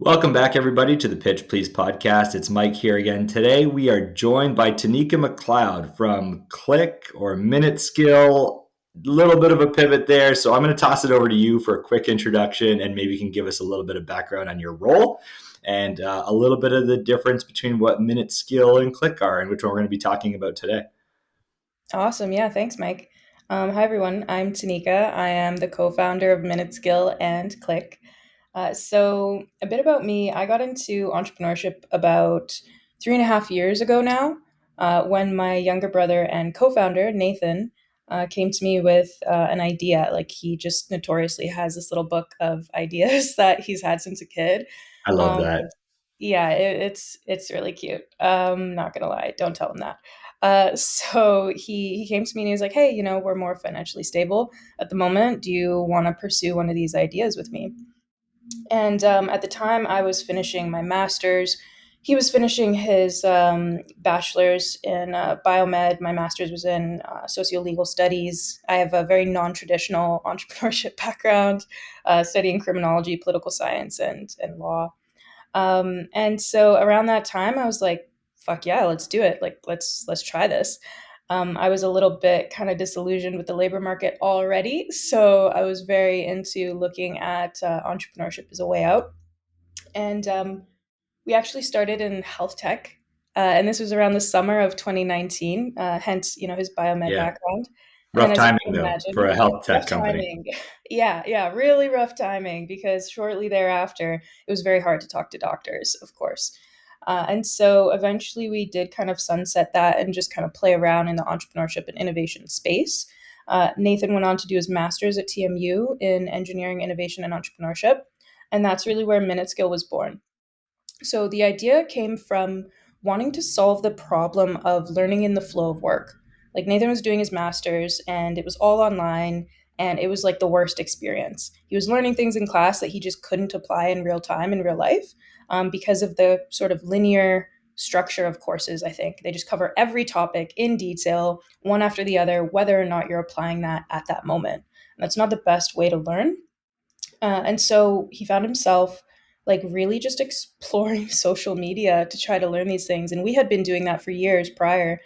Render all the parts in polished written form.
Welcome back, everybody, to the Pitch Please podcast. It's Mike here again. Today, we are joined by Tanika McLeod from Cliq or MinuteSkill. A little bit of a pivot there. So I'm going to toss it over to you for a quick introduction, and maybe you can give us a little bit of background on your role and a little bit of the difference between what MinuteSkill and Cliq are and which one we're going to be talking about today. Awesome. Yeah, thanks, Mike. Hi, everyone. I'm Tanika. I am the co-founder of MinuteSkill and Cliq. So a bit about me, I got into entrepreneurship about 3.5 years ago now, when my younger brother and co-founder, Nathan, came to me with an idea. Like he just notoriously has this little book of ideas that he's had since a kid. I love Um, that. yeah, it's really cute. Not gonna lie, don't tell him that. So he came to me and he was like, "Hey, we're more financially stable at the moment. Do you want to pursue one of these ideas with me?" And at the time, I was finishing my master's. He was finishing his bachelor's in biomed. My master's was in socio-legal studies. I have a very non-traditional entrepreneurship background, studying criminology, political science, and law. And so around that time, I was like, "Fuck yeah, let's do it! Like, let's try this." I was a little bit kind of disillusioned with the labor market already, so I was very into looking at entrepreneurship as a way out. And we actually started in health tech, and this was around the summer of 2019. Hence, his biomed Yeah. background. And then, Rough as you timing, can though, for imagine, a health rough tech company. timing. Yeah, yeah, really rough timing because shortly thereafter, it was very hard to talk to doctors, of course. And so eventually we did kind of sunset that and just kind of play around in the entrepreneurship and innovation space. Nathan went on to do his master's at TMU in engineering, innovation, and entrepreneurship. And that's really where MinuteSkill was born. So the idea came from wanting to solve the problem of learning in the flow of work. Like Nathan was doing his master's and it was all online and it was like the worst experience. He was learning things in class that he just couldn't apply in real time in real life, because of the sort of linear structure of courses. I think they just cover every topic in detail, one after the other, whether or not you're applying that at that moment. And that's not the best way to learn. And so he found himself like really just exploring social media to try to learn these things. And we had been doing that for years prior,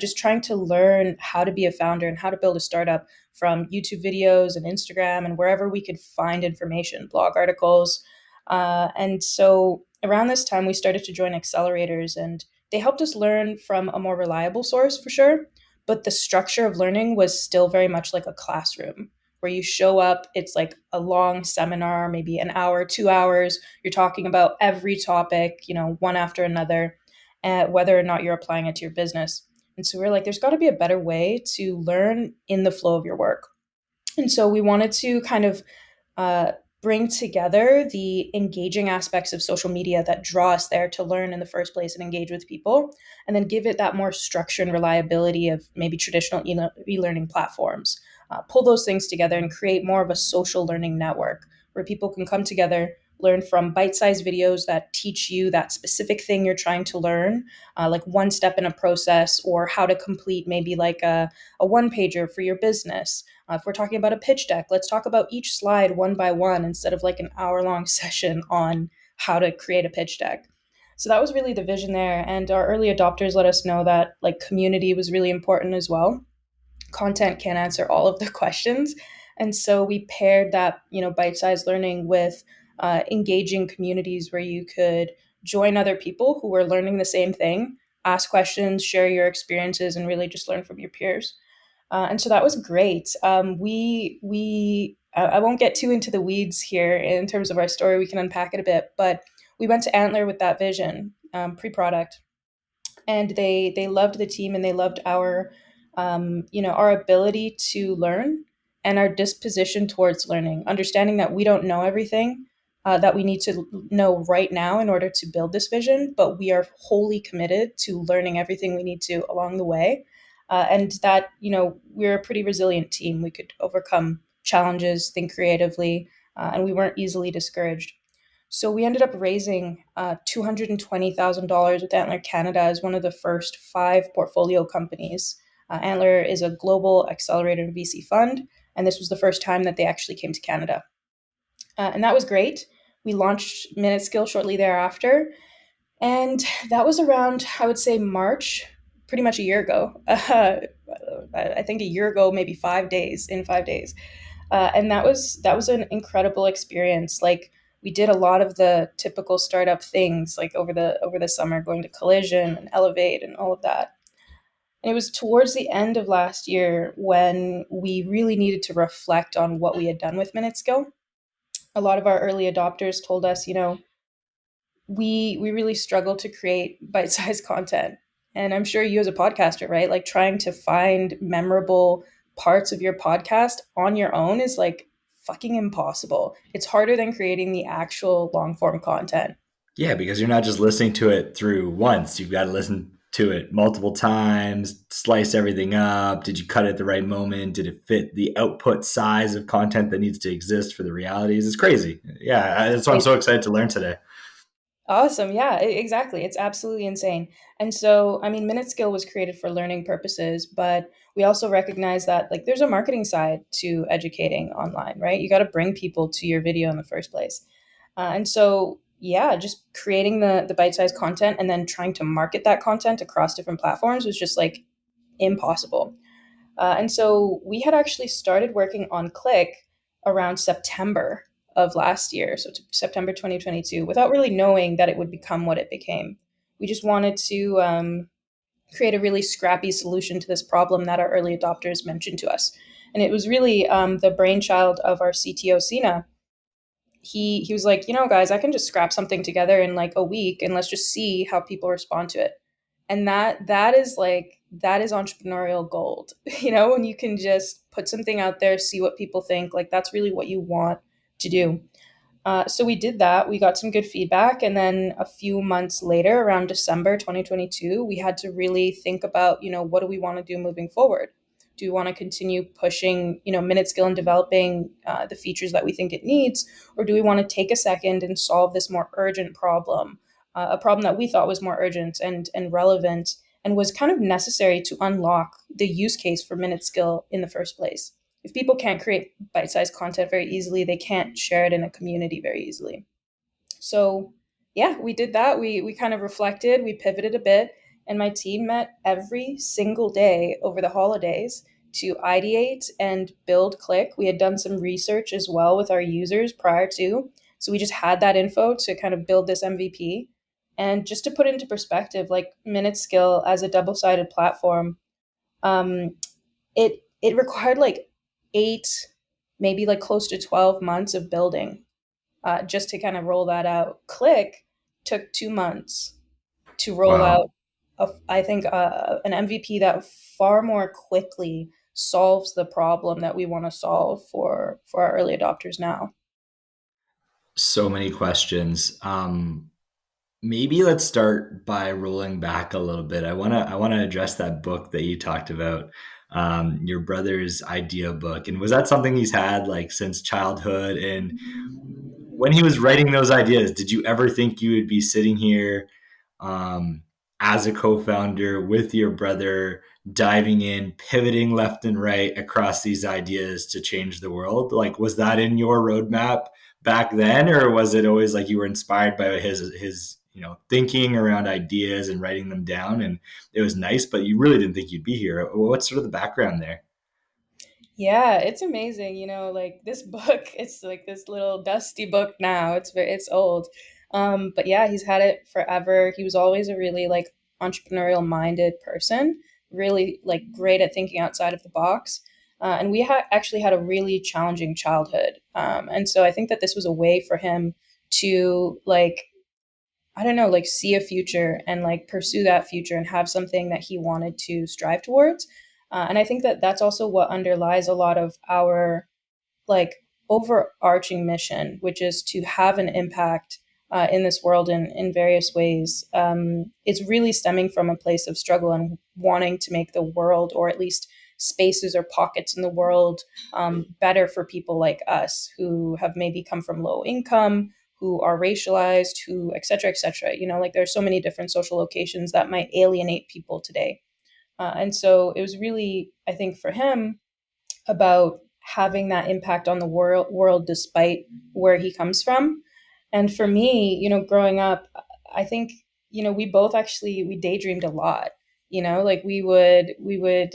just trying to learn how to be a founder and how to build a startup from YouTube videos and Instagram and wherever we could find information, blog articles. And so around this time, we started to join accelerators, and they helped us learn from a more reliable source for sure. But the structure of learning was still very much like a classroom where you show up. It's like a long seminar, maybe an hour, 2 hours. You're talking about every topic, one after another, whether or not you're applying it to your business. And so we're like, there's got to be a better way to learn in the flow of your work. And so we wanted to kind of uh, bring together the engaging aspects of social media that draw us there to learn in the first place and engage with people, and then give it that more structure and reliability of maybe traditional e-learning platforms. Pull those things together and create more of a social learning network where people can come together, learn from bite-sized videos that teach you that specific thing you're trying to learn, like one step in a process, or how to complete maybe like a one pager for your business. If we're talking about a pitch deck, let's talk about each slide one by one instead of like an hour-long session on how to create a pitch deck. So that was really the vision there. And our early adopters let us know that like community was really important as well. Content can't answer all of the questions. And so we paired that, bite-sized learning with engaging communities where you could join other people who were learning the same thing, ask questions, share your experiences, and really just learn from your peers. And so that was great. I won't get too into the weeds here in terms of our story. We can unpack it a bit, but we went to Antler with that vision, pre-product, and they loved the team and they loved our ability to learn and our disposition towards learning, understanding that we don't know everything. That we need to know right now in order to build this vision, but we are wholly committed to learning everything we need to along the way, and that we're a pretty resilient team. We could overcome challenges, think creatively, and we weren't easily discouraged. So we ended up raising $220,000 with Antler Canada as one of the first five portfolio companies. Antler is a global accelerator and VC fund, and this was the first time that they actually came to Canada. And that was great. We launched MinuteSkill shortly thereafter, and that was around, I would say, March, pretty much a year ago. I think a year ago, maybe 5 days, in 5 days. And that was an incredible experience. Like, we did a lot of the typical startup things, like over the summer, going to Collision and Elevate and all of that. And it was towards the end of last year when we really needed to reflect on what we had done with MinuteSkill. A lot of our early adopters told us, we really struggle to create bite-sized content. And I'm sure you as a podcaster, right? Like, trying to find memorable parts of your podcast on your own is like fucking impossible. It's harder than creating the actual long form content. Yeah, because you're not just listening to it through once. You've got to listen to it multiple times, slice everything up. Did you cut it at the right moment? Did it fit the output size of content that needs to exist for the realities? It's crazy. Yeah, that's why I'm so excited to learn today. Awesome. Yeah, exactly. It's absolutely insane. And so, I mean, MinuteSkill was created for learning purposes, but we also recognize that, like, there's a marketing side to educating online, right? You got to bring people to your video in the first place. And so, yeah, just creating the bite-sized content and then trying to market that content across different platforms was just like impossible. And so we had actually started working on Cliq around September of last year, so September 2022, without really knowing that it would become what it became. We just wanted to create a really scrappy solution to this problem that our early adopters mentioned to us. And it was really the brainchild of our CTO, Sina. He was like, guys, I can just scrap something together in like a week, and let's just see how people respond to it. And that is entrepreneurial gold. When you can just put something out there, see what people think. Like, that's really what you want to do. So we did that. We got some good feedback. And then a few months later, around December 2022, we had to really think about, what do we want to do moving forward? Do we want to continue pushing, MinuteSkill and developing the features that we think it needs? Or do we want to take a second and solve this more urgent problem, a problem that we thought was more urgent and relevant and was kind of necessary to unlock the use case for MinuteSkill in the first place? If people can't create bite-sized content very easily, they can't share it in a community very easily. So yeah, we did that. We kind of reflected, we pivoted a bit, and my team met every single day over the holidays to ideate and build Cliq. We had done some research as well with our users prior to, so we just had that info to kind of build this MVP. And just to put it into perspective, like, MinuteSkill as a double-sided platform, um, it required like 8, maybe like close to 12 months of building, just to kind of roll that out. Cliq took 2 months to roll Wow. out, I think, an MVP that far more quickly solves the problem that we want to solve for our early adopters now. So many questions. Maybe let's start by rolling back a little bit. I wanna address that book that you talked about, your brother's idea book, and was that something he's had like since childhood? And when he was writing those ideas, did you ever think you would be sitting here um, as a co-founder with your brother, diving in, pivoting left and right across these ideas to change the world? Like, was that in your roadmap back then, or was it always like you were inspired by his thinking around ideas and writing them down, and it was nice, but you really didn't think you'd be here? What's sort of the background there? Yeah, it's amazing. Like, this book, it's like this little dusty book now. It's old. But yeah, he's had it forever. He was always a really like entrepreneurial minded person, really like great at thinking outside of the box. And we actually had a really challenging childhood. And so I think that this was a way for him to, like, I don't know, like, see a future and like pursue that future and have something that he wanted to strive towards. And I think that that's also what underlies a lot of our like overarching mission, which is to have an impact in this world in various ways. It's really stemming from a place of struggle and wanting to make the world, or at least spaces or pockets in the world, better for people like us who have maybe come from low income, who are racialized, who et cetera, et cetera. Like, there's so many different social locations that might alienate people today. And so it was really, I think, for him, about having that impact on the world despite where he comes from. And for me, growing up, I think, we both actually we daydreamed a lot. Like we would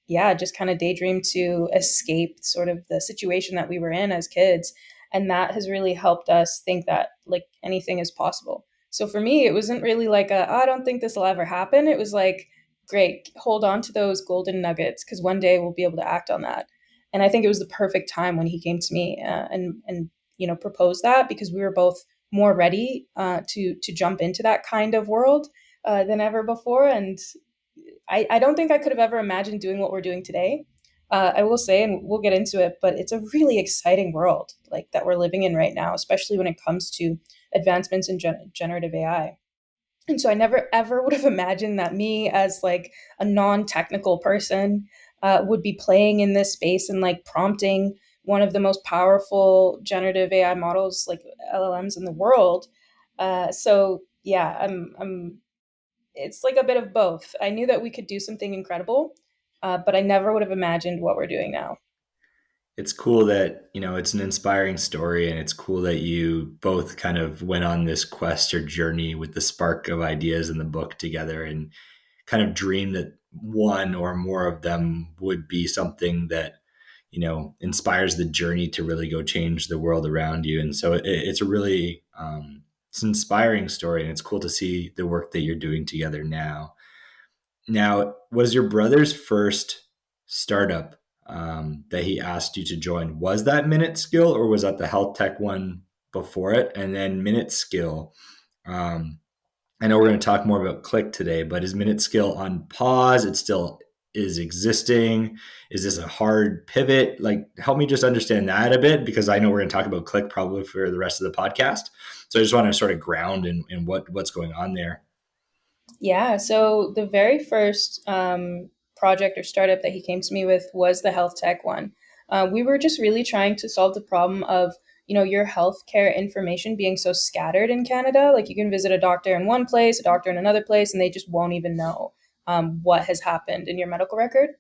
yeah, just kind of daydream to escape sort of the situation that we were in as kids. And that has really helped us think that like anything is possible. So for me, it wasn't really like I don't think this will ever happen. It was like, great, hold on to those golden nuggets because one day we'll be able to act on that. And I think it was the perfect time when he came to me and proposed that, because we were both more ready to jump into that kind of world than ever before. And I don't think I could have ever imagined doing what we're doing today. I will say, and we'll get into it, but it's a really exciting world like that we're living in right now, especially when it comes to advancements in generative AI. And so I never ever would have imagined that me, as like a non-technical person, would be playing in this space and like prompting one of the most powerful generative AI models, like LLMs in the world. So yeah, I'm. It's like a bit of both. I knew that we could do something incredible, but I never would have imagined what we're doing now. It's cool that, it's an inspiring story, and it's cool that you both kind of went on this quest or journey with the spark of ideas in the book together, and kind of dreamed that one or more of them would be something that, inspires the journey to really go change the world around you. And so it's a really, it's an inspiring story, and it's cool to see the work that you're doing together now. Now, was your brother's first startup, that he asked you to join, was that MinuteSkill, or was that the health tech one before it? And then MinuteSkill, um, I know we're going to talk more about Cliq today, but is MinuteSkill on pause? It still is existing. Is this a hard pivot? Like, help me just understand that a bit, because I know we're going to talk about Cliq probably for the rest of the podcast. So I just want to sort of ground in what's going on there. Yeah. So the very first project or startup that he came to me with was the health tech one. We were just really trying to solve the problem of, your healthcare information being so scattered in Canada. Like you can visit a doctor in one place, a doctor in another place, and they just won't even know what has happened in your medical record.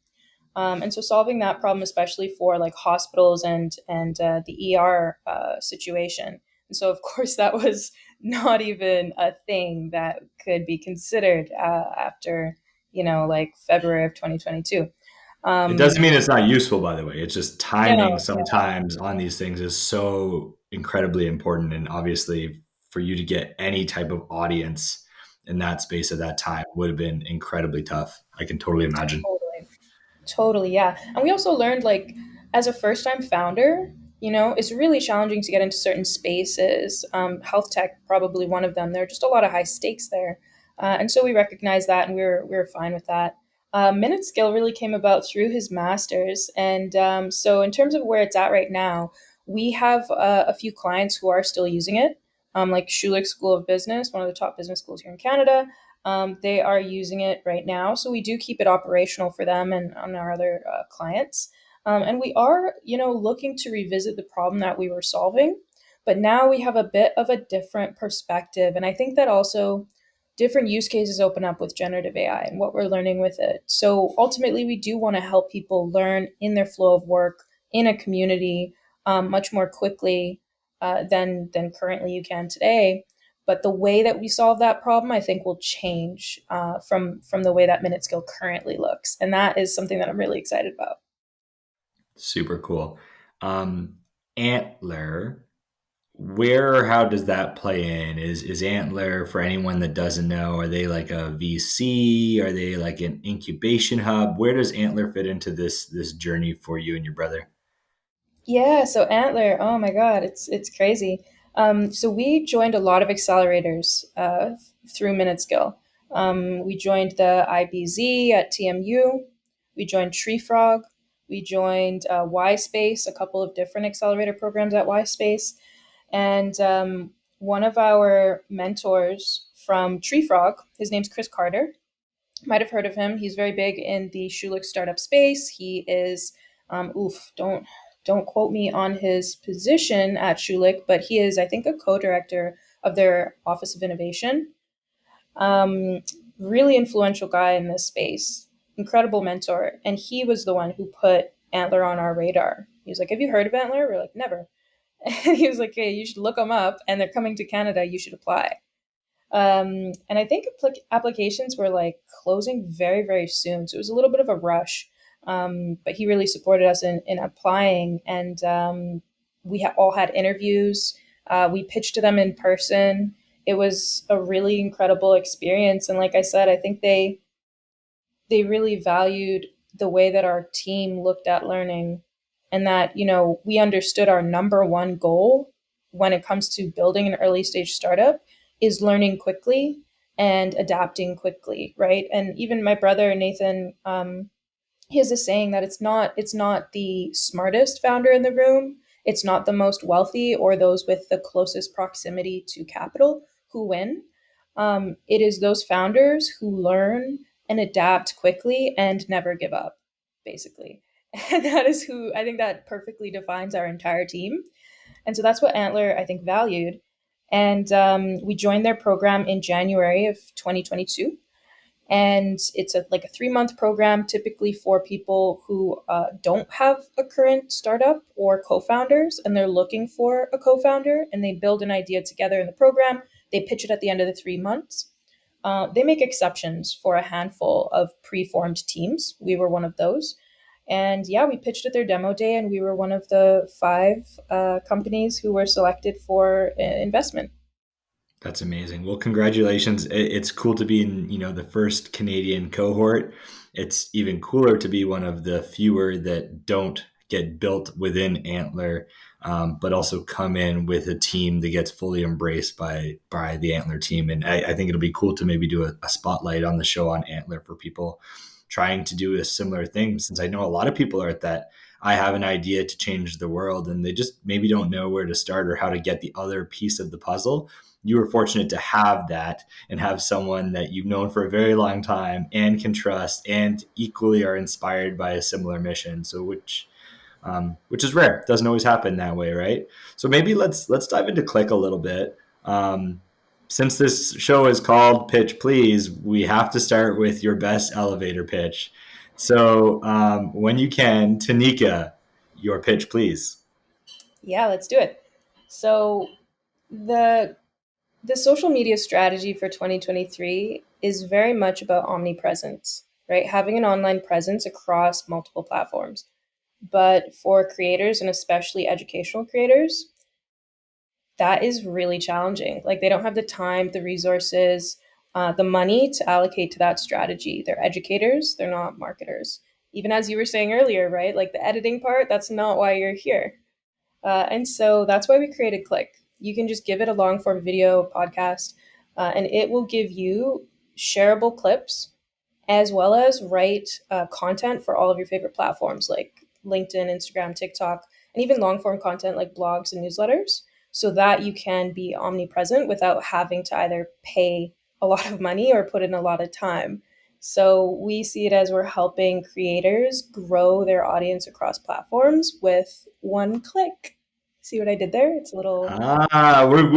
And so solving that problem, especially for like hospitals and the ER situation. And so of course that was not even a thing that could be considered after like February of 2022. It doesn't Um, mean it's not useful, by the way. It's just timing no, sometimes on these things is so incredibly important. And obviously, for you to get any type of audience in that space at that time would have been incredibly tough. I can totally imagine. totally. Totally, yeah. And we also learned, like, as a first time founder, it's really challenging to get into certain spaces. Health tech, probably one of them. There are just a lot of high stakes there. And so we recognized that, and we were fine with that. Minute Skill really came about through his master's. And so, in terms of where it's at right now, we have a few clients who are still using it, like Schulich School of Business, one of the top business schools here in Canada. They are using it right now, so we do keep it operational for them and on our other clients. And we are, looking to revisit the problem that we were solving, but now we have a bit of a different perspective. And I think that also different use cases open up with generative AI and what we're learning with it. So ultimately, we do want to help people learn in their flow of work in a community much more quickly than currently you can today. But the way that we solve that problem, I think, will change from the way that MinuteSkill currently looks, and that is something that I'm really excited about. Super cool. Um, Antler, where or how does that play in? Is Antler, for anyone that doesn't know, are they like a VC? Are they like an incubation hub? Where does Antler fit into this journey for you and your brother? Yeah, so Antler, oh my God, it's crazy. So we joined a lot of accelerators through MinuteSkill. We joined the IBZ at TMU. We joined Tree Frog. We joined Y Space, a couple of different accelerator programs at Y Space. And one of our mentors from Tree Frog, his name's Chris Carter. Might have heard of him. He's very big in the Schulich startup space. He is, don't quote me on his position at Schulich, but he is, I think, a co-director of their Office of Innovation. Um, Really influential guy in this space, incredible mentor, and he was the one who put Antler on our radar. He was like, "Have you heard of Antler?" We're like, "Never." And he was like, hey, you should look them up, and they're coming to Canada. You should apply. And I think applications were like closing very, very soon. So it was a little bit of a rush. But he really supported us in applying. And we all had interviews. We pitched to them in person. It was a really incredible experience. And like I said, I think they really valued the way that our team looked at learning, and that, we understood our number one goal when it comes to building an early stage startup is learning quickly and adapting quickly, right? And even my brother Nathan, he has a saying that it's not the smartest founder in the room, it's not the most wealthy or those with the closest proximity to capital who win. It is those founders who learn and adapt quickly and never give up, basically. And that is who I think that perfectly defines our entire team. And so that's what Antler, I think, valued. And we joined their program in January of 2022. And it's like a 3-month program, typically for people who don't have a current startup or co-founders, and they're looking for a co-founder, and they build an idea together in the program. They pitch it at the end of the 3 months. They make exceptions for a handful of pre-formed teams. We were one of those. And yeah, we pitched at their demo day, and we were one of the 5 companies who were selected for investment. That's amazing. Well, congratulations. It's cool to be in, the first Canadian cohort. It's even cooler to be one of the fewer that don't get built within Antler, but also come in with a team that gets fully embraced by the Antler team. And I think it'll be cool to maybe do a spotlight on the show on Antler for people trying to do a similar thing, since I know a lot of people are at that. I have an idea to change the world, and they just maybe don't know where to start or how to get the other piece of the puzzle. You were fortunate to have that and have someone that you've known for a very long time and can trust and equally are inspired by a similar mission. So which is rare. It doesn't always happen that way, right? So maybe let's dive into Cliq a little bit. Since this show is called Pitch Please, we have to start with your best elevator pitch. So when you can, Tanika, your pitch, please. Yeah, let's do it. So the the social media strategy for 2023 is very much about omnipresence, right? Having an online presence across multiple platforms. But for creators, and especially educational creators, that is really challenging. Like, they don't have the time, the resources, the money to allocate to that strategy. They're educators, they're not marketers. Even as you were saying earlier, right? Like, the editing part, that's not why you're here. And so that's why we created Cliq. You can just give it a long form video podcast, and it will give you shareable clips as well as write content for all of your favorite platforms like LinkedIn, Instagram, TikTok, and even long form content like blogs and newsletters, so that you can be omnipresent without having to either pay a lot of money or put in a lot of time. So we see it as we're helping creators grow their audience across platforms with one click. See what I did there? It's a We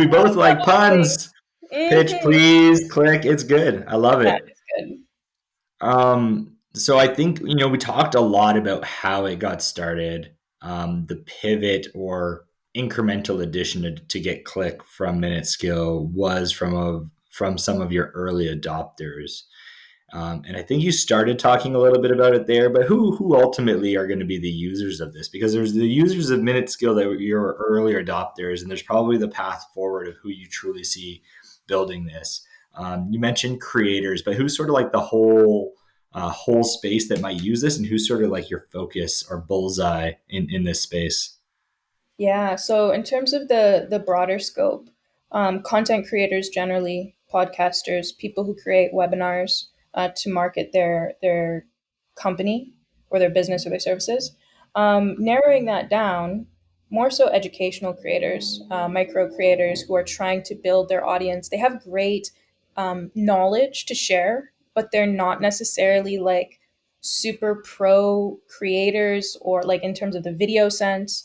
both little like double click. puns. Pitch, Mm-hmm. please. Click. It's good. I love Yeah, it. it's good. So I think, we talked a lot about how it got started, the pivot or incremental addition to get Cliq from MinuteSkill was from some of your early adopters. And I think you started talking a little bit about it there, but who ultimately are going to be the users of this? Because there's the users of MinuteSkill that were your earlier adopters, and there's probably the path forward of who you truly see building this. You mentioned creators, but who's sort of like the whole space that might use this, and who's sort of like your focus or bullseye in this space? Yeah. So in terms of the broader scope, content creators generally, podcasters, people who create webinars to market their company or their business or their services. Narrowing that down, more so educational creators, micro creators who are trying to build their audience. They have great knowledge to share, but they're not necessarily like super pro creators, or like in terms of the video sense.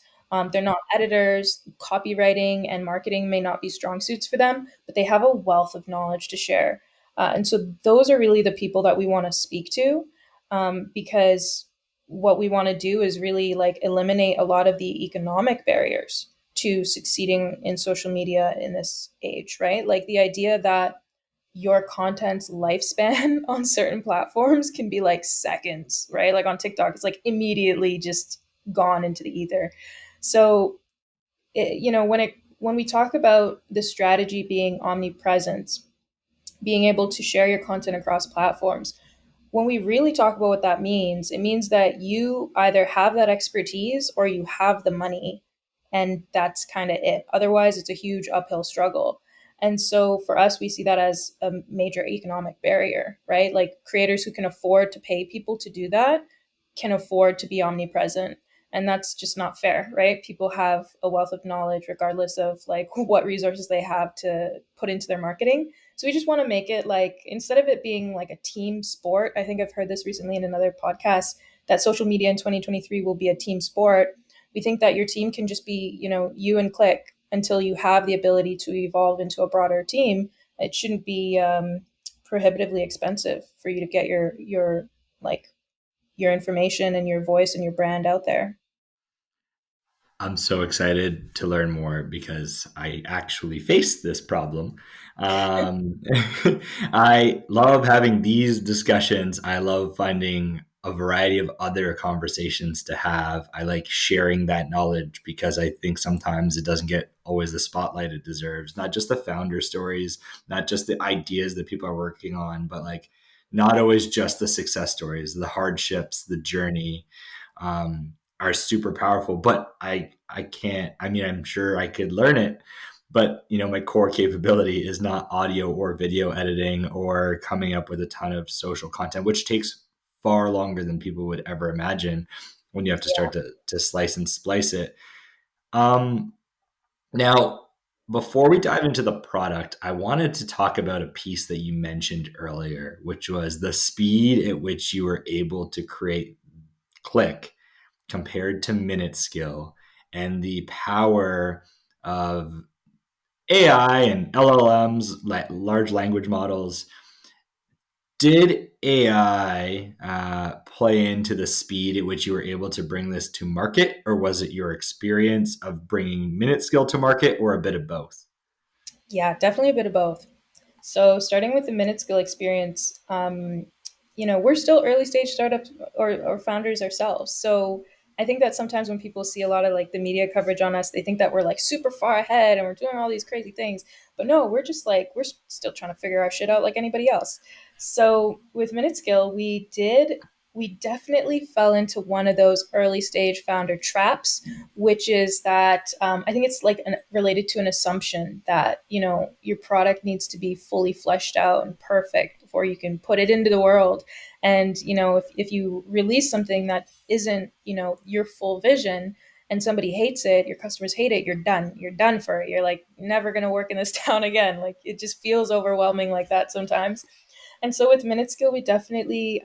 They're not editors. Copywriting and marketing may not be strong suits for them, but they have a wealth of knowledge to share. And so those are really the people that we want to speak to, because what we want to do is really like eliminate a lot of the economic barriers to succeeding in social media in this age, right? Like the idea that your content's lifespan on certain platforms can be like seconds, right? Like on TikTok, it's like immediately just gone into the ether. So, when we talk about the strategy being omnipresent, being able to share your content across platforms, when we really talk about what that means, it means that you either have that expertise or you have the money, and that's kind of it. Otherwise, it's a huge uphill struggle. And so for us, we see that as a major economic barrier, right? Like creators who can afford to pay people to do that can afford to be omnipresent. And that's just not fair, right? People have a wealth of knowledge regardless of like what resources they have to put into their marketing. So we just want to make it like, instead of it being like a team sport, I think I've heard this recently in another podcast, that social media in 2023 will be a team sport. We think that your team can just be, you and Cliq until you have the ability to evolve into a broader team. It shouldn't be prohibitively expensive for you to get like your information and your voice and your brand out there. I'm so excited to learn more because I actually face this problem. Um, I love having these discussions. I love finding a variety of other conversations to have. I like sharing that knowledge because I think sometimes it doesn't get always the spotlight it deserves. Not just the founder stories, not just the ideas that people are working on, but like not always just the success stories, the hardships, the journey. Are super powerful, but I can't. I mean, I'm sure I could learn it, but my core capability is not audio or video editing or coming up with a ton of social content, which takes far longer than people would ever imagine when you have to start to slice and splice it. Um, Now, before we dive into the product, I wanted to talk about a piece that you mentioned earlier, which was the speed at which you were able to create Cliq compared to MinuteSkill and the power of AI and LLMs, like large language models. Did AI play into the speed at which you were able to bring this to market, or was it your experience of bringing MinuteSkill to market, or a bit of both? Yeah, definitely a bit of both. So starting with the minute skill experience, we're still early stage startups or founders ourselves. So I think that sometimes when people see a lot of like the media coverage on us, they think that we're like super far ahead and we're doing all these crazy things. But no, we're just like, we're still trying to figure our shit out like anybody else. So with minute skill, we definitely fell into one of those early stage founder traps, which is that I think it's like related to an assumption that your product needs to be fully fleshed out and perfect before you can put it into the world. And if you release something that isn't your full vision and somebody hates it, your customers hate it, you're done for it. You're like never going to work in this town again. Like it just feels overwhelming like that sometimes. And so with MinuteSkill, we definitely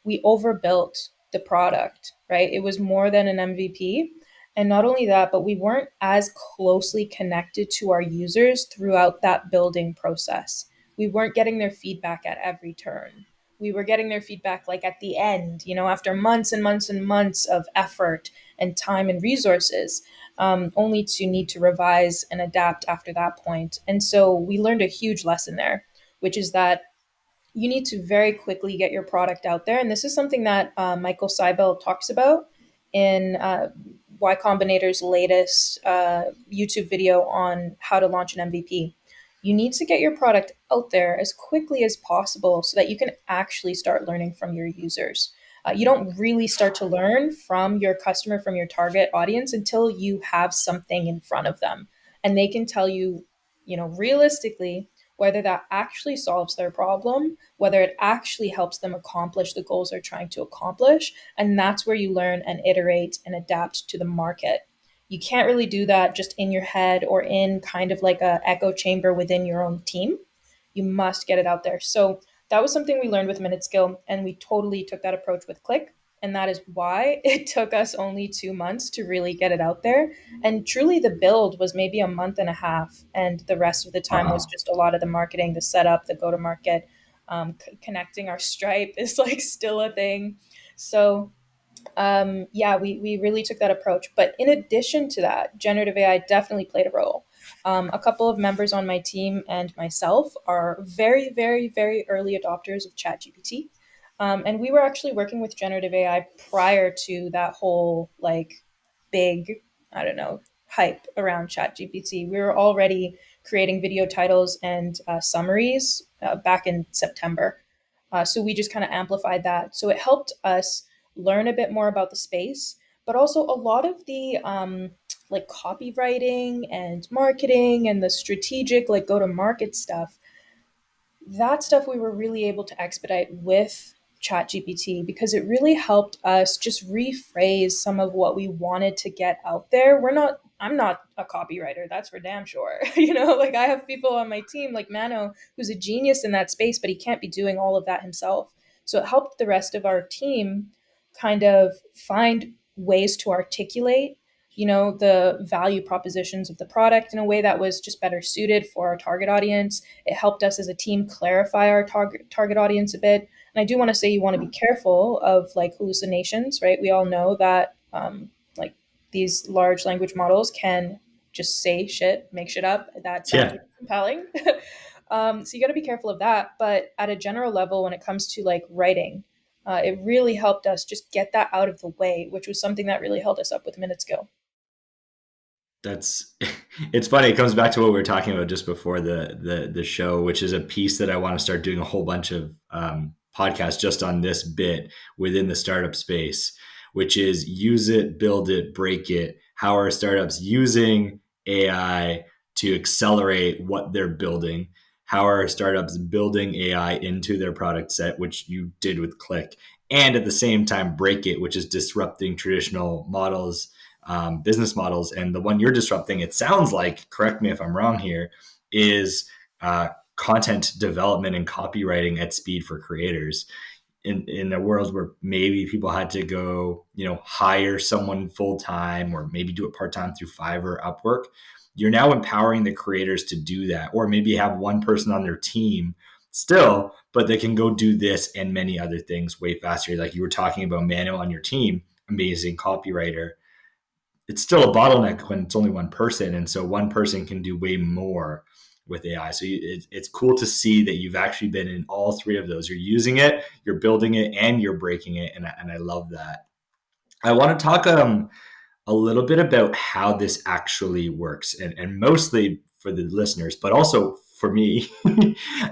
we overbuilt the product, right? It was more than an MVP. And not only that, but we weren't as closely connected to our users throughout that building process. We weren't getting their feedback at every turn. We were getting their feedback like at the end, after months and months and months of effort and time and resources, only to need to revise and adapt after that point. And so we learned a huge lesson there, which is that you need to very quickly get your product out there. And this is something that Michael Seibel talks about in Y Combinator's latest YouTube video on how to launch an MVP. You need to get your product out there as quickly as possible so that you can actually start learning from your users. You don't really start to learn from your customer, from your target audience until you have something in front of them and they can tell you, realistically, whether that actually solves their problem, whether it actually helps them accomplish the goals they're trying to accomplish. And that's where you learn and iterate and adapt to the market. You can't really do that just in your head or in kind of like a echo chamber within your own team. You must get it out there. So that was something we learned with MinuteSkill, and we totally took that approach with Cliq. And that is why it took us only 2 months to really get it out there. And truly, the build was maybe a month and a half, and the rest of the time was Wow. just a lot of the marketing, the setup, the go to market. Connecting our Stripe is like still a thing. So Yeah, we really took that approach. But in addition to that, generative AI definitely played a role. A couple of members on my team and myself are very, very, very early adopters of ChatGPT. And we were actually working with generative AI prior to that whole like big, I don't know, hype around ChatGPT. We were already creating video titles and summaries back in September. So we just kind of amplified that. So it helped us learn a bit more about the space, but also a lot of the like copywriting and marketing and the strategic like go to market stuff, that stuff we were really able to expedite with ChatGPT because it really helped us just rephrase some of what we wanted to get out there. I'm not a copywriter, that's for damn sure. Like I have people on my team like Mano, who's a genius in that space, but he can't be doing all of that himself. So it helped the rest of our team kind of find ways to articulate the value propositions of the product in a way that was just better suited for our target audience. It helped us as a team clarify our target audience a bit. And I do want to say you want to be careful of like hallucinations, right? We all know that like these large language models can just say shit, make shit up. That sounds Yeah. really compelling. So you got to be careful of that. But at a general level, when it comes to like writing, it really helped us just get that out of the way, which was something that really held us up with MinuteSkill. That's it's funny. It comes back to what we were talking about just before the show, which is a piece that I want to start doing a whole bunch of podcasts just on this bit within the startup space, which is use it, build it, break it. How are startups using AI to accelerate what they're building? How are startups building AI into their product set, which you did with Click, and at the same time break it, which is disrupting traditional models, business models. And the one you're disrupting, it sounds like, correct me if I'm wrong here, is content development and copywriting at speed for creators. In a world where maybe people had to go, hire someone full time or maybe do it part time through Fiverr, Upwork, you're now empowering the creators to do that, or maybe have one person on their team still, but they can go do this and many other things way faster. Like you were talking about Mano on your team, amazing copywriter. It's still a bottleneck when it's only one person, and so one person can do way more with AI. So it's cool to see that you've actually been in all three of those. You're using it, you're building it, and you're breaking it, and I love that. I want to talk a little bit about how this actually works, and mostly for the listeners, but also for me.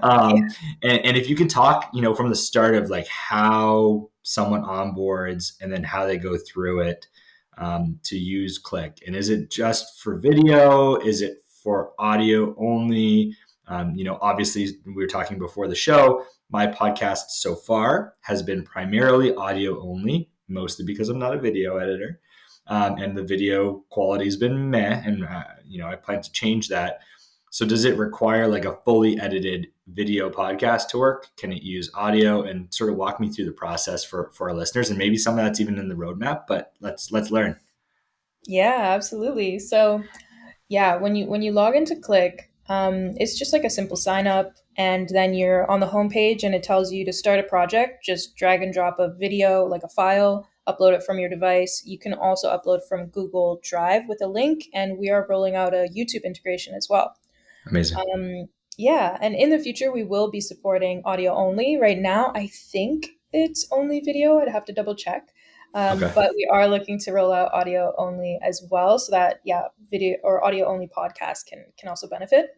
um, and if you can talk, from the start of like how someone onboards and then how they go through it to use Click, and is it just for video? Is it for audio only? Obviously, we were talking before the show. My podcast so far has been primarily audio only, mostly because I'm not a video editor. And the video quality has been meh, and I plan to change that. So, does it require like a fully edited video podcast to work? Can it use audio? And sort of walk me through the process for our listeners, and maybe some of that's even in the roadmap. But let's learn. Yeah, absolutely. So yeah, when you log into Click, it's just like a simple sign up, and then you're on the homepage, and it tells you to start a project. Just drag and drop a video, like a file, upload it from your device. You can also upload from Google Drive with a link, and we are rolling out a YouTube integration as well. Amazing. Yeah, and in the future we will be supporting audio only. Right now, I think it's only video. I'd have to double check. Okay. But we are looking to roll out audio only as well, so that yeah, video or audio only podcasts can also benefit.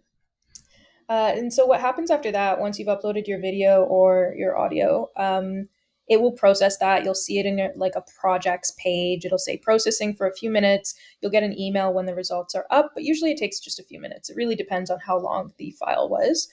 And so, what happens after that, once you've uploaded your video or your audio, it will process that. You'll see it in your, like a projects page. It'll say processing for a few minutes. You'll get an email when the results are up, but usually it takes just a few minutes. It really depends on how long the file was.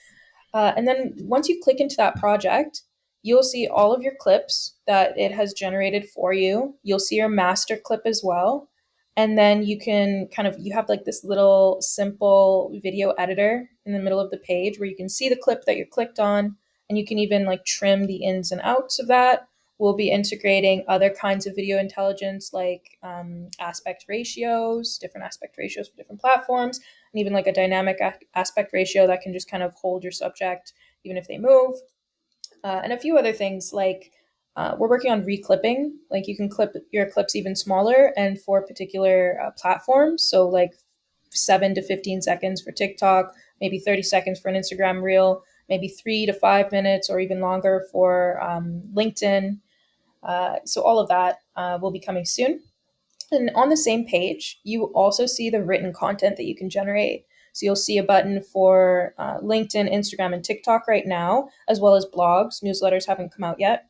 And then once you click into that project, you'll see all of your clips that it has generated for you. You'll see your master clip as well. And then you can you have like this little simple video editor in the middle of the page where you can see the clip that you clicked on, and you can even like trim the ins and outs of that. We'll be integrating other kinds of video intelligence like aspect ratios, different aspect ratios for different platforms, and even like a dynamic aspect ratio that can just kind of hold your subject even if they move, and a few other things like We're working on reclipping. Like you can clip your clips even smaller and for particular platforms. So like 7 to 15 seconds for TikTok, maybe 30 seconds for an Instagram reel, maybe 3 to 5 minutes or even longer for LinkedIn. So all of that will be coming soon. And on the same page, you also see the written content that you can generate. So you'll see a button for LinkedIn, Instagram, and TikTok right now, as well as blogs. Newsletters haven't come out yet.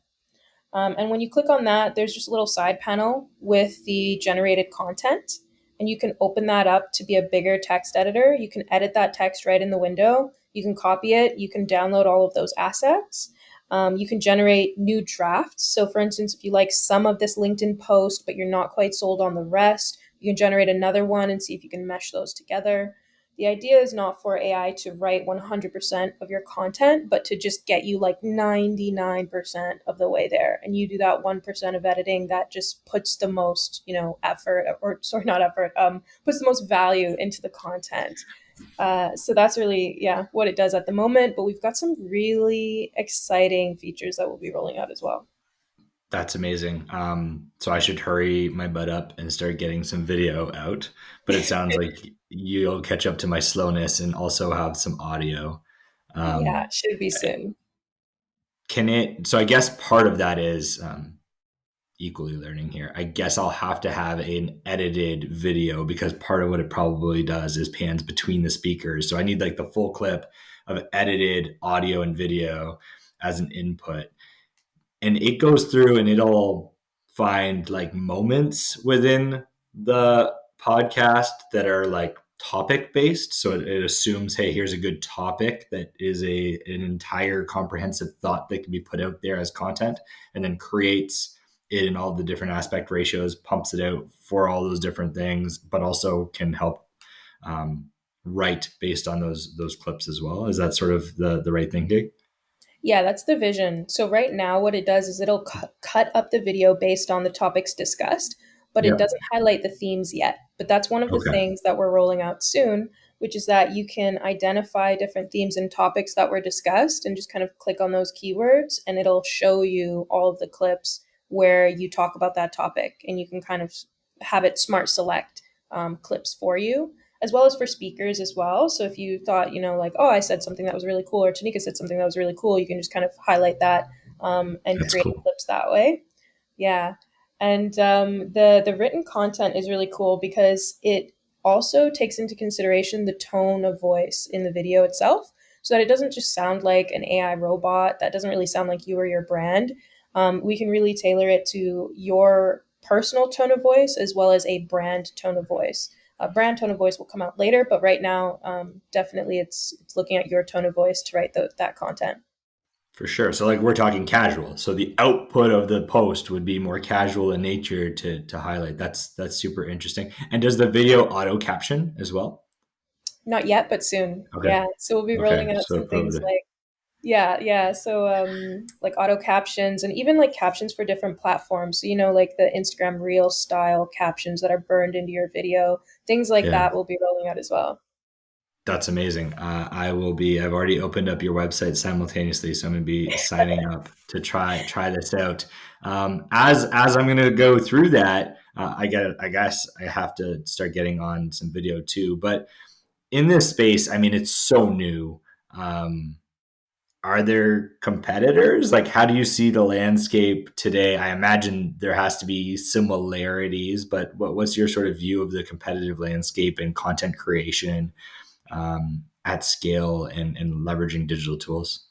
And when you click on that, there's just a little side panel with the generated content. And you can open that up to be a bigger text editor. You can edit that text right in the window. You can copy it. You can download all of those assets. You can generate new drafts. So, for instance, if you like some of this LinkedIn post, but you're not quite sold on the rest, you can generate another one and see if you can mesh those together. The idea is not for AI to write 100% of your content, but to just get you like 99% of the way there. And you do that 1% of editing that just puts the most, effort, or sorry, not effort, puts the most value into the content. So that's really, yeah, what it does at the moment. But we've got some really exciting features that we'll be rolling out as well. That's amazing. So I should hurry my butt up and start getting some video out. But it sounds like you'll catch up to my slowness and also have some audio. Yeah, Um, should be soon. can it? So I guess part of that is equally learning here. I guess I'll have to have an edited video because part of what it probably does is pans between the speakers. So I need like the full clip of edited audio and video as an input. And it goes through and it'll find like moments within the podcast that are like topic based. So it assumes, hey, here's a good topic that is an entire comprehensive thought that can be put out there as content, and then creates it in all the different aspect ratios, pumps it out for all those different things, but also can help write based on those clips as well. Is that sort of the right thinking? Yeah, that's the vision. So right now, what it does is it'll cut up the video based on the topics discussed, but it Yep. doesn't highlight the themes yet. But that's one of the Okay. things that we're rolling out soon, which is that you can identify different themes and topics that were discussed and just kind of click on those keywords, and it'll show you all of the clips where you talk about that topic, and you can kind of have it smart select clips for you, as well as for speakers as well. So if you thought, like, oh, I said something that was really cool, or Tanika said something that was really cool, you can just kind of highlight that and That's create cool. clips that way. Yeah. And the written content is really cool because it also takes into consideration the tone of voice in the video itself, so that it doesn't just sound like an AI robot. That doesn't really sound like you or your brand. We can really tailor it to your personal tone of voice as well as a brand tone of voice. Brand tone of voice will come out later, but right now, definitely it's looking at your tone of voice to write that content. For sure. So like we're talking casual. So the output of the post would be more casual in nature to highlight. That's super interesting. And does the video auto caption as well? Not yet, but soon. Okay. Yeah, so we'll be Okay. rolling out So some things probably like yeah. So like auto captions and even like captions for different platforms. So like the Instagram reel style captions that are burned into your video, things like yeah. that will be rolling out as well. That's amazing. I will be. I've already opened up your website simultaneously, so I'm going to be signing up to try this out. As I'm going to go through that, I guess I have to start getting on some video too. But in this space, I mean, it's so new. Um, are there competitors? Like, how do you see the landscape today? I imagine there has to be similarities, but what's your sort of view of the competitive landscape and content creation at scale and leveraging digital tools?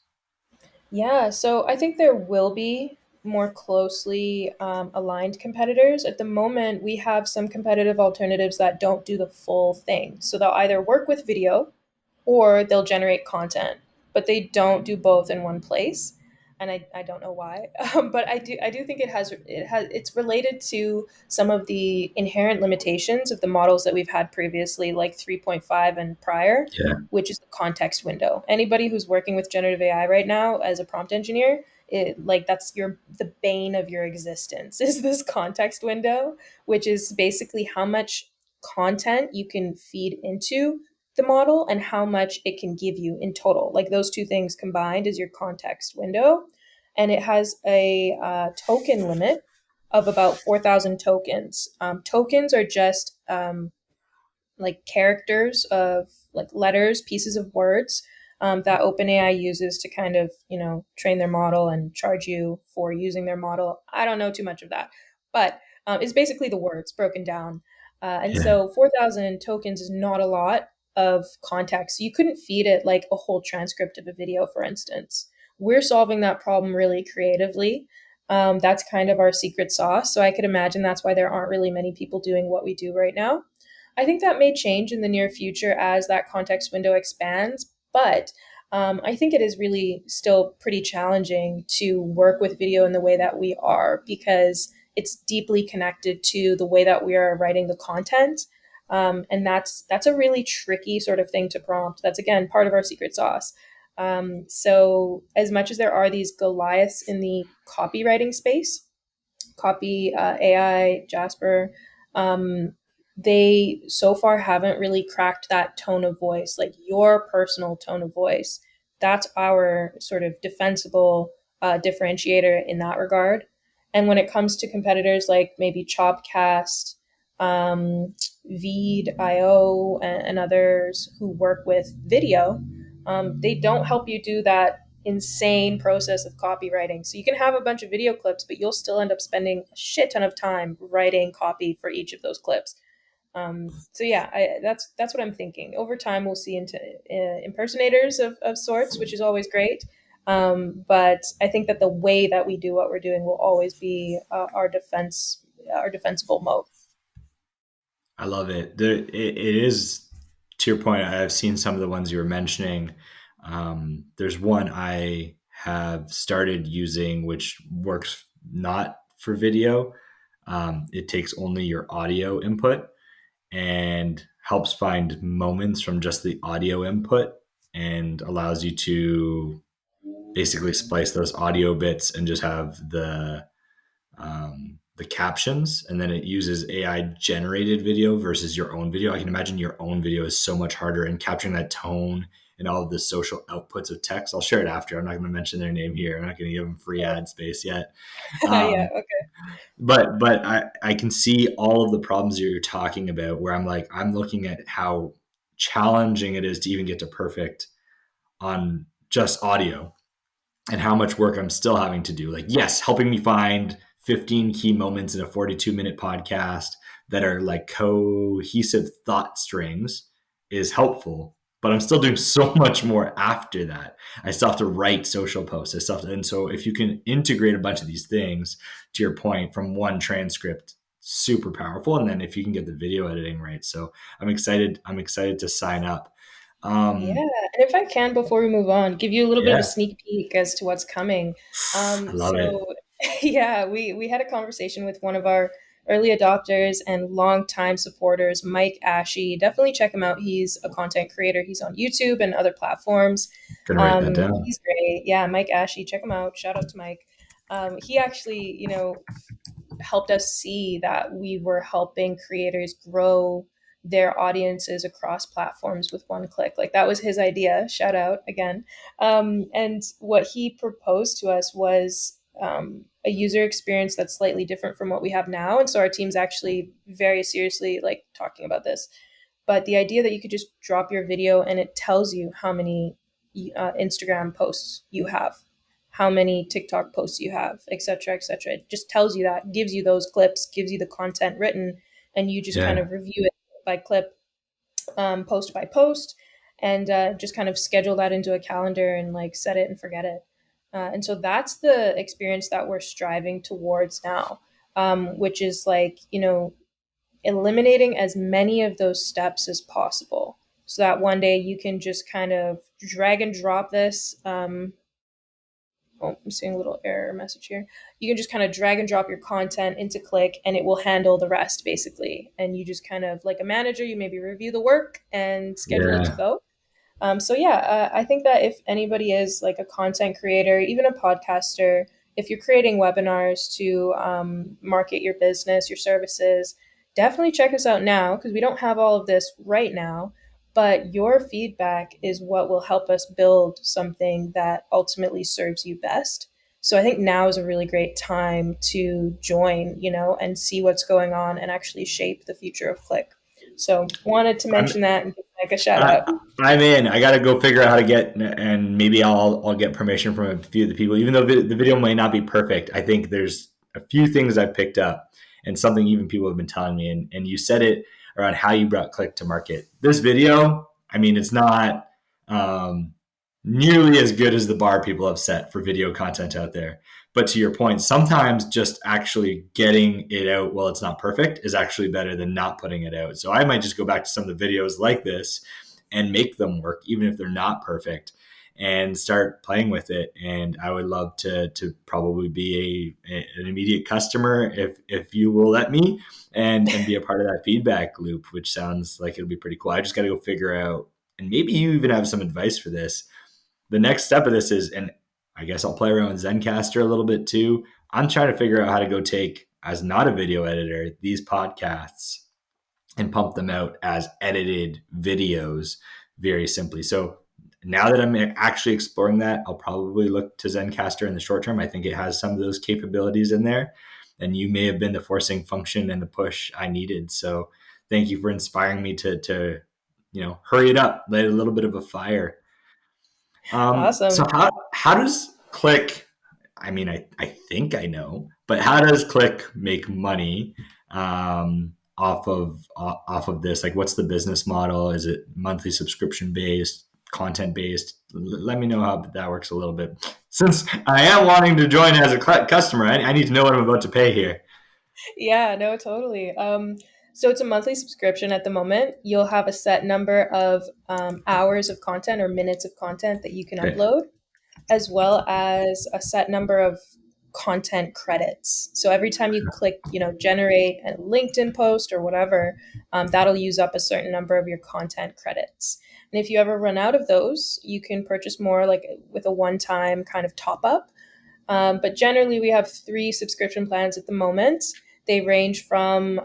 Yeah, so I think there will be more closely aligned competitors. At the moment, we have some competitive alternatives that don't do the full thing. So they'll either work with video or they'll generate content, but they don't do both in one place. And I don't know why, but I do think it's related to some of the inherent limitations of the models that we've had previously, like 3.5 and prior, Yeah, which is the context window. Anybody who's working with generative AI right now as a prompt engineer, that's the bane of your existence is this context window, which is basically how much content you can feed into the model and how much it can give you in total. Like those two things combined is your context window. and it has a token limit of about 4,000 tokens. Tokens are just like characters of like letters, pieces of words that OpenAI uses to kind of, train their model and charge you for using their model. I don't know too much of that, but it's basically the words broken down. And Yeah. so 4,000 tokens is not a lot of context. So you couldn't feed it like a whole transcript of a video, for instance. We're solving that problem really creatively. That's kind of our secret sauce. So I could imagine that's why there aren't really many people doing what we do right now. I think that may change in the near future as that context window expands, but I think it is really still pretty challenging to work with video in the way that we are because it's deeply connected to the way that we are writing the content. And that's a really tricky sort of thing to prompt. That's again part of our secret sauce. So as much as there are these Goliaths in the copywriting space, copy AI, Jasper, um, they so far haven't really cracked that tone of voice, like your personal tone of voice. That's our sort of defensible differentiator in that regard. And when it comes to competitors like maybe Chopcast, Veed.io, and others who work with video, they don't help you do that insane process of copywriting. So you can have a bunch of video clips, but you'll still end up spending a shit ton of time writing copy for each of those clips. So yeah, that's what I'm thinking. Over time, we'll see into impersonators of sorts, which is always great. But I think that the way that we do what we're doing will always be our defensible moat. I love it. It is, to your point, I've seen some of the ones you were mentioning. There's one I have started using which works not for video. It takes only your audio input and helps find moments from just the audio input and allows you to basically splice those audio bits and just have the captions, and then it uses AI generated video versus your own video. I can imagine your own video is so much harder in capturing that tone and all of the social outputs of text. I'll share it after. I'm not going to mention their name here. I'm not going to give them free ad space yet. Yeah. Um, Okay. but I can see all of the problems you're talking about where I'm like, I'm looking at how challenging it is to even get to perfect on just audio and how much work I'm still having to do. Like, yes, helping me find 15 key moments in a 42-minute podcast that are like cohesive thought strings is helpful, but I'm still doing so much more after that. I still have to write social posts. And so if you can integrate a bunch of these things, to your point, from one transcript, super powerful. And then if you can get the video editing right. So I'm excited to sign up. Yeah, Um, and if I can, before we move on, give you a little bit of a yeah, sneak peek as to what's coming. I love it. So yeah, we had a conversation with one of our early adopters and longtime supporters, Mike Ashy. Definitely check him out. He's a content creator. He's on YouTube and other platforms. Gonna write that down. He's great. Yeah, Mike Ashy, check him out. Shout out to Mike. He actually, helped us see that we were helping creators grow their audiences across platforms with one click. Like that was his idea. Shout out again. And what he proposed to us was a user experience that's slightly different from what we have now. And so our team's actually very seriously like talking about this. But the idea that you could just drop your video and it tells you how many Instagram posts you have, how many TikTok posts you have, etc., etc. It just tells you that, gives you those clips, gives you the content written, and you just kind Yeah. of review it by clip, post by post, and just kind of schedule that into a calendar and like set it and forget it. And so that's the experience that we're striving towards now, which is like, eliminating as many of those steps as possible so that one day you can just kind of drag and drop this. Oh, I'm seeing a little error message here. You can just kind of drag and drop your content into Click and it will handle the rest basically. And you just kind of like a manager, you maybe review the work and schedule it to Yeah. go. So yeah, I think that if anybody is like a content creator, even a podcaster, if you're creating webinars to market your business, your services, definitely check us out now because we don't have all of this right now. But your feedback is what will help us build something that ultimately serves you best. So I think now is a really great time to join, and see what's going on and actually shape the future of Click. So wanted to I'm mention that and give Mike a shout I, out. I'm in. I got to go figure out how to get, and maybe I'll get permission from a few of the people, even though the video might not be perfect. I think there's a few things I've picked up, and something even people have been telling me. And you said it around how you brought Click to market. This video, I mean, it's not um, nearly as good as the bar people have set for video content out there. But to your point, sometimes just actually getting it out while it's not perfect is actually better than not putting it out. So I might just go back to some of the videos like this and make them work, even if they're not perfect, and start playing with it. And I would love to probably be an immediate customer if you will let me, and be a part of that feedback loop, which sounds like it'll be pretty cool. I just got to go figure out, and maybe you even have some advice for this. The next step of this is, and I guess I'll play around with Zencaster a little bit too. I'm trying to figure out how to go take, as not a video editor, these podcasts and pump them out as edited videos very simply. So now that I'm actually exploring that, I'll probably look to Zencaster in the short term. I think it has some of those capabilities in there. And you may have been the forcing function and the push I needed. So thank you for inspiring me to hurry it up, light a little bit of a fire. So Awesome. how does Click? I mean, I think I know, but how does Click make money off of this? Like, what's the business model? Is it monthly subscription based, content based? Let me know how that works a little bit. Since I am wanting to join as a customer, I need to know what I'm about to pay here. Yeah, no, totally. So it's a monthly subscription at the moment. You'll have a set number of hours of content or minutes of content that you can Okay. upload, as well as a set number of content credits. So every time you click, generate a LinkedIn post or whatever, that'll use up a certain number of your content credits. And if you ever run out of those, you can purchase more, like with a one-time kind of top up. But generally, we have three subscription plans at the moment. They range from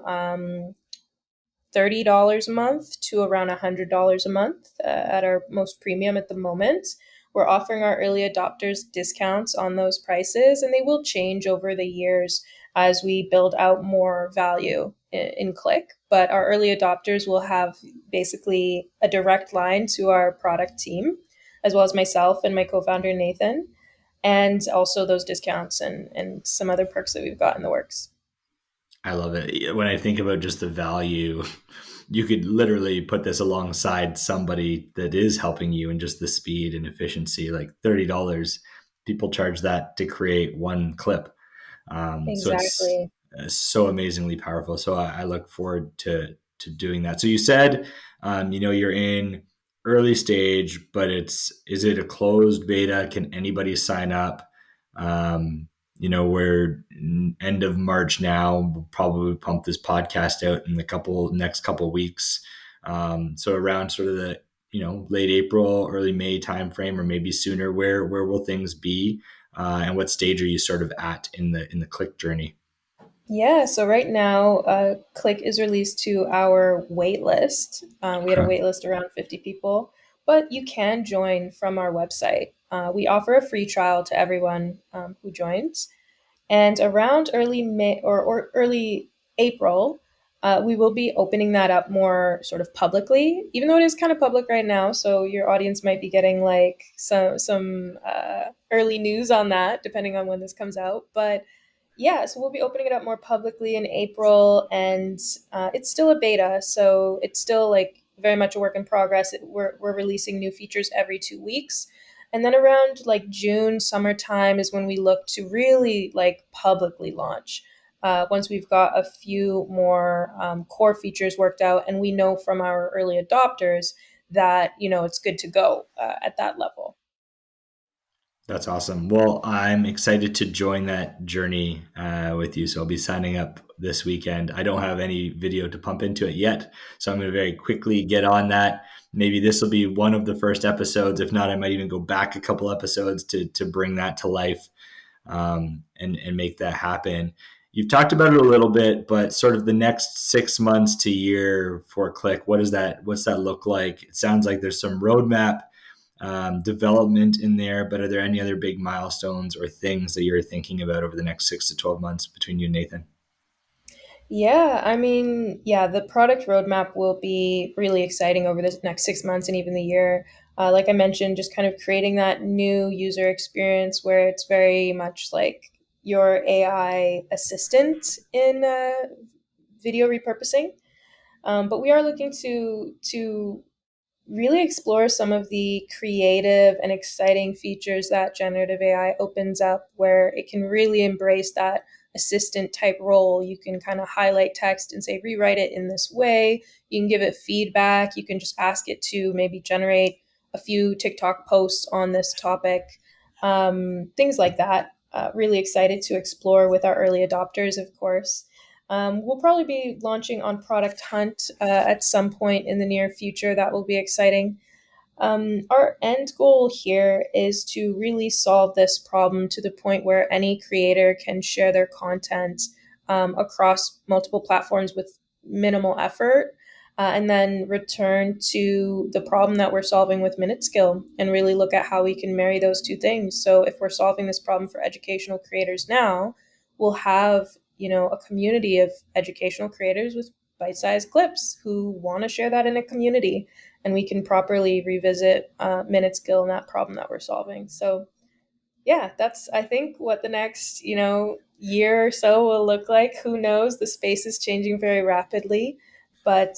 $30 a month to around $100 a month at our most premium at the moment. We're offering our early adopters discounts on those prices, and they will change over the years as we build out more value in Click. But our early adopters will have basically a direct line to our product team, as well as myself and my co founder, Nathan, and also those discounts and some other perks that we've got in the works. I love it. When I think about just the value, you could literally put this alongside somebody that is helping you in just the speed and efficiency. Like $30, people charge that to create one clip. So it's Exactly. so amazingly powerful. So I look forward to doing that. So you said, you're in early stage, but is it a closed beta? Can anybody sign up? We're end of March now. We'll probably pump this podcast out in the next couple weeks. So around sort of the late April, early May timeframe, or maybe sooner. Where will things be? And what stage are you sort of at in the Click journey? Yeah, so right now, Click is released to our wait list. We had a Huh. wait list around 50 people, but you can join from our website. We offer a free trial to everyone who joins. And around early May or early April, we will be opening that up more sort of publicly, even though it is kind of public right now. So your audience might be getting like some early news on that, depending on when this comes out. But yeah, so we'll be opening it up more publicly in April, and it's still a beta, so it's still like very much a work in progress. We're releasing new features every 2 weeks, and then around like June, summertime is when we look to really like publicly launch. Once we've got a few more core features worked out, and we know from our early adopters that it's good to go at that level. That's awesome. Well, I'm excited to join that journey with you. So I'll be signing up this weekend. I don't have any video to pump into it yet, so I'm going to very quickly get on that. Maybe this will be one of the first episodes. If not, I might even go back a couple episodes to bring that to life, and make that happen. You've talked about it a little bit, but sort of the next 6 months to year for Click, what's that look like? It sounds like there's some roadmap. development in there, but are there any other big milestones or things that you're thinking about over the next 6 to 12 months between you and Nathan? Yeah, I mean, yeah, the product roadmap will be really exciting over the next 6 months and even the year. Like I mentioned, just kind of creating that new user experience where it's very much like your AI assistant in video repurposing. But we are looking to really explore some of the creative and exciting features that generative AI opens up, where it can really embrace that assistant type role. You can kind of highlight text and say, rewrite it in this way. You can give it feedback. You can just ask it to maybe generate a few TikTok posts on this topic, things like that. Really excited to explore with our early adopters, of course. We'll probably be launching on Product Hunt at some point in the near future. That will be exciting. Our end goal here is to really solve this problem to the point where any creator can share their content across multiple platforms with minimal effort, and then return to the problem that we're solving with MinuteSkill and really look at how we can marry those two things. So if we're solving this problem for educational creators now, we'll have a community of educational creators with bite-sized clips who want to share that in a community, and we can properly revisit MinuteSkill and that problem that we're solving. So yeah, that's I think what the next year or so will look like. Who knows? The space is changing very rapidly, but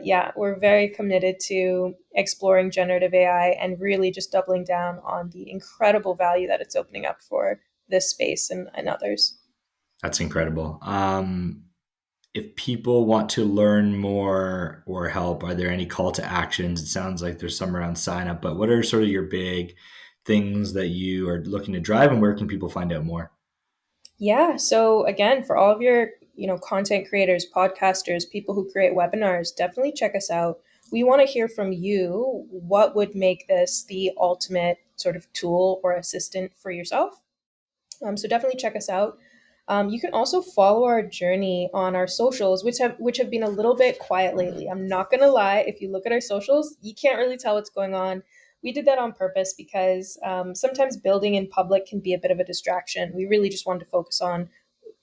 yeah, we're very committed to exploring generative AI and really just doubling down on the incredible value that it's opening up for this space and others. That's incredible. If people want to learn more or help, are there any call to actions? It sounds like there's some around sign up, but what are sort of your big things that you are looking to drive, and where can people find out more? Yeah. So again, for all of your, content creators, podcasters, people who create webinars, definitely check us out. We want to hear from you. What would make this the ultimate sort of tool or assistant for yourself? So definitely check us out. You can also follow our journey on our socials, which have been a little bit quiet lately. I'm not gonna lie. If you look at our socials, you can't really tell what's going on. We did that on purpose because sometimes building in public can be a bit of a distraction. We really just wanted to focus on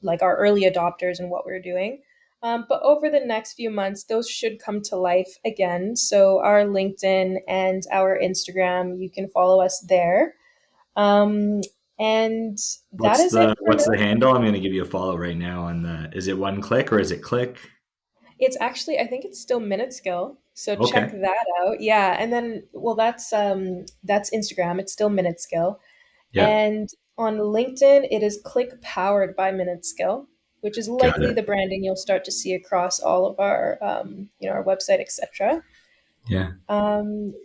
like our early adopters and what we are doing. But over the next few months, those should come to life again. So our LinkedIn and our Instagram, you can follow us there. Um, and that is it for What's the now. handle? I'm going to give you a follow right now on the. Is it one click or is it click? It's actually, I think it's still MinuteSkill. So check Okay. that out. Yeah. And then, well, that's Instagram. It's still MinuteSkill. Yeah. And on LinkedIn, it is Click powered by MinuteSkill, which is Got likely it. the branding you'll start to see across all of our, our website, etc. Yeah.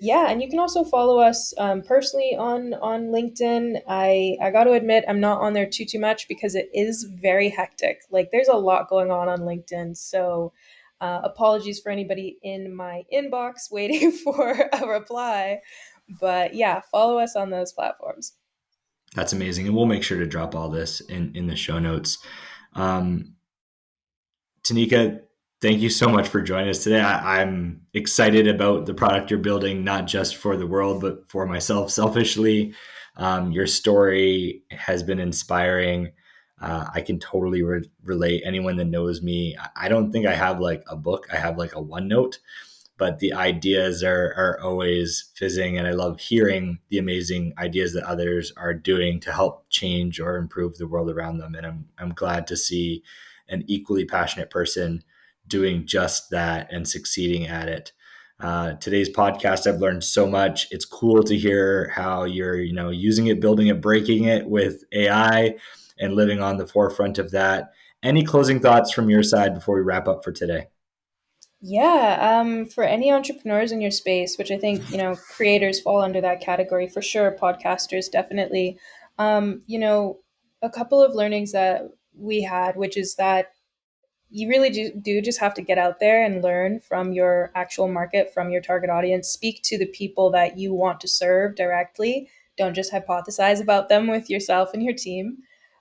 Yeah, and you can also follow us personally on LinkedIn. I got to admit, I'm not on there too much because it is very hectic. Like, there's a lot going on LinkedIn. So, apologies for anybody in my inbox waiting for a reply. But yeah, follow us on those platforms. That's amazing. And we'll make sure to drop all this in the show notes. Um, Tanika, thank you so much for joining us today. I'm excited about the product you're building, not just for the world, but for myself selfishly. Your story has been inspiring. I can totally relate. Anyone that knows me, I don't think I have like a book, I have like a OneNote, but the ideas are always fizzing. And I love hearing the amazing ideas that others are doing to help change or improve the world around them. And I'm glad to see an equally passionate person doing just that and succeeding at it. Today's podcast, I've learned so much. It's cool to hear how you're, using it, building it, breaking it with AI, and living on the forefront of that. Any closing thoughts from your side before we wrap up for today? Yeah, for any entrepreneurs in your space, which I think, creators fall under that category for sure, podcasters definitely. A couple of learnings that we had, which is that you really do just have to get out there and learn from your actual market, from your target audience. Speak to the people that you want to serve directly. Don't just hypothesize about them with yourself and your team.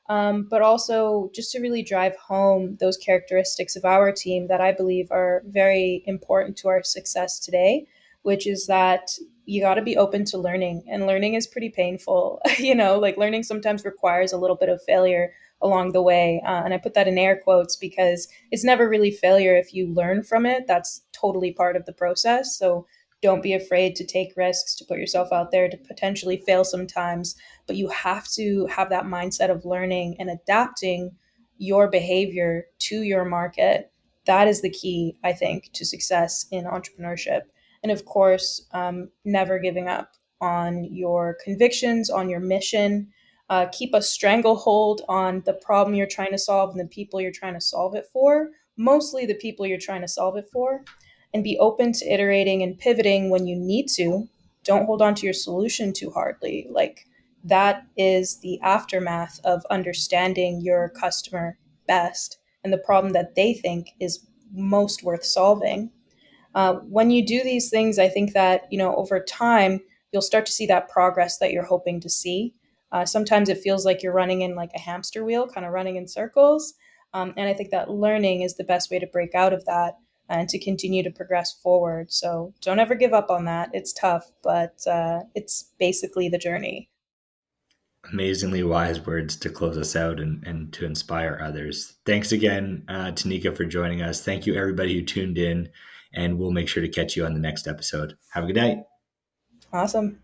But also just to really drive home those characteristics of our team that I believe are very important to our success today, which is that you got to be open to learning, and learning is pretty painful. Like learning sometimes requires a little bit of failure along the way. And I put that in air quotes because it's never really failure if you learn from it. That's totally part of the process. So don't be afraid to take risks, to put yourself out there, to potentially fail sometimes. But you have to have that mindset of learning and adapting your behavior to your market. That is the key, I think, to success in entrepreneurship. And of course, never giving up on your convictions, on your mission. Keep a stranglehold on the problem you're trying to solve and the people you're trying to solve it for, mostly the people you're trying to solve it for, and be open to iterating and pivoting when you need to. Don't hold on to your solution too hardly. Like, that is the aftermath of understanding your customer best and the problem that they think is most worth solving. When you do these things, I think that, over time, you'll start to see that progress that you're hoping to see. Sometimes it feels like you're running in like a hamster wheel, kind of running in circles. And I think that learning is the best way to break out of that and to continue to progress forward. So don't ever give up on that. It's tough, but it's basically the journey. Amazingly wise words to close us out and to inspire others. Thanks again, Tanika, for joining us. Thank you, everybody who tuned in, and we'll make sure to catch you on the next episode. Have a good night. Awesome.